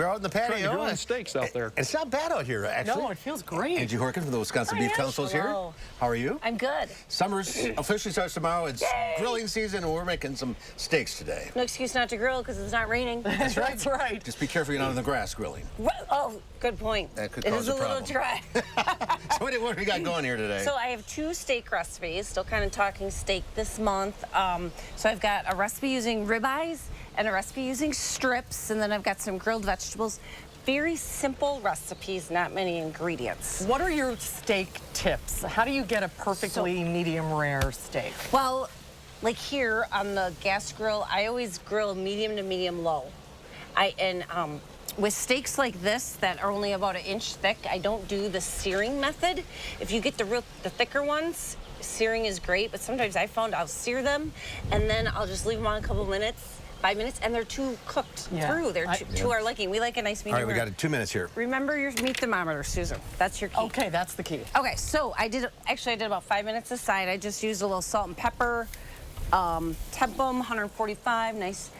We're out in the patio. Trying to grill steaks out there. It's not bad out here, actually. No, it feels great. Angie Horkan from the Wisconsin Beef Council is here. Hello. How are you? I'm good. Summer's officially starts tomorrow. It's Yay! grilling season, and we're making some steaks today. No excuse not to grill because it's not raining. That's right. That's right. Just be careful you're not on the grass grilling. Oh, good point. That could It cause is a a little problem. dry. So what do we got going here today? So I have 2 steak recipes. Still kind of talking steak this month. So I've got a recipe using ribeyes and a recipe using strips, and then I've got some grilled vegetables. Very simple recipes, not many ingredients. What are your steak tips? How do you get a perfectly medium rare steak? Well, like here on the gas grill, I always grill medium to medium low. With steaks like this that are only about 1 inch thick, I don't do the searing method. If you get the thicker ones, searing is great, but sometimes I found I'll sear them and then I'll just leave them on a couple minutes, 5 minutes, and they're too cooked through. They're to our liking. We like a nice medium All right, we rare. got 2 minutes here. Remember your meat thermometer, Susan. That's your key. Okay, that's the key. Okay, so I did about 5 minutes aside. I just used a little salt and pepper, tempum, 145, nice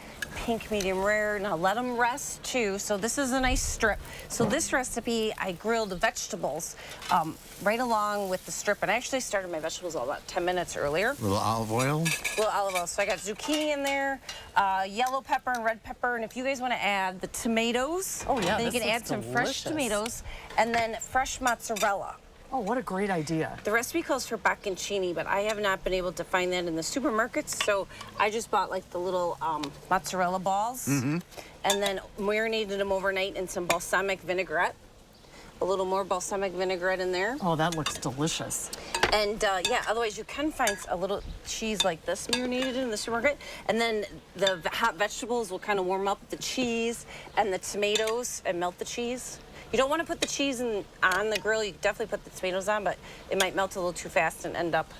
pink medium rare. Now let them rest too. So this is a nice strip. So this recipe, I grilled the vegetables right along with the strip, and I actually started my vegetables about 10 minutes earlier. A little olive oil. A little olive oil. So I got zucchini in there, yellow pepper and red pepper, and if you guys want to add the tomatoes, oh yeah, then you can add some fresh tomatoes, and then fresh mozzarella. Oh, what a great idea. The recipe calls for bocconcini, but I have not been able to find that in the supermarkets, so I just bought like the little mozzarella balls and then marinated them overnight in some balsamic vinaigrette. A little more balsamic vinaigrette in there. Oh, that looks delicious. And yeah, otherwise you can find a little cheese like this marinated in the supermarket, and then the hot vegetables will kind of warm up the cheese and the tomatoes and melt the cheese. You don't want to put the cheese on the grill. You definitely put the tomatoes on, but it might melt a little too fast and end up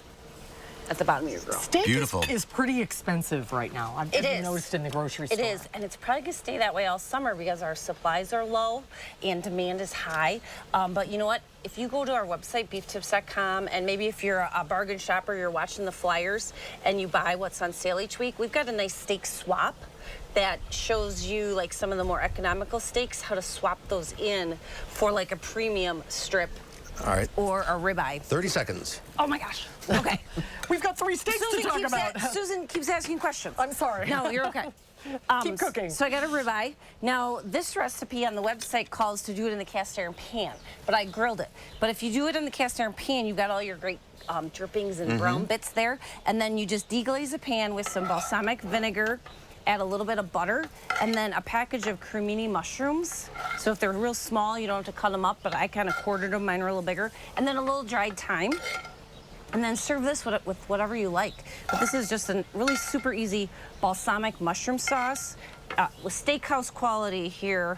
at the bottom of your grill. Steak Beautiful. is pretty expensive right now. I've noticed in the grocery store. It is, and it's probably going to stay that way all summer because our supplies are low and demand is high. But you know what? If you go to our website, beeftips.com, and maybe if you're a bargain shopper, you're watching the flyers, and you buy what's on sale each week, we've got a nice steak swap that shows you like some of the more economical steaks, how to swap those in for like a premium strip. All right. Or a ribeye. 30 seconds. Oh my gosh. Okay. We've got 3 steaks to talk about. Susan keeps asking questions. I'm sorry. No, you're okay. Keep cooking. So I got a ribeye. Now, this recipe on the website calls to do it in the cast iron pan, but I grilled it. But if you do it in the cast iron pan, you've got all your great drippings and brown bits there, and then you just deglaze the pan with some balsamic vinegar, add a little bit of butter, and then a package of cremini mushrooms. So if they're real small, you don't have to cut them up, but I kind of quartered them, mine are a little bigger. And then a little dried thyme. And then serve this with whatever you like. But this is just a really super easy balsamic mushroom sauce with steakhouse quality here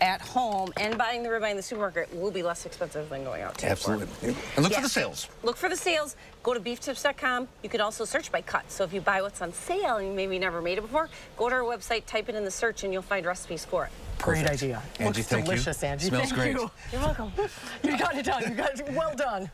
at home, and buying the ribeye in the supermarket will be less expensive than going out to. Absolutely. And look for the sales. Look for the sales. Go to beeftips.com. You can also search by cut. So if you buy what's on sale and you maybe never made it before, go to our website, type it in the search, and you'll find recipes for it. Great idea. Angie, Looks thank delicious, you. Angie. Smells Thank great. you. You're welcome. You got it done. You got it well done.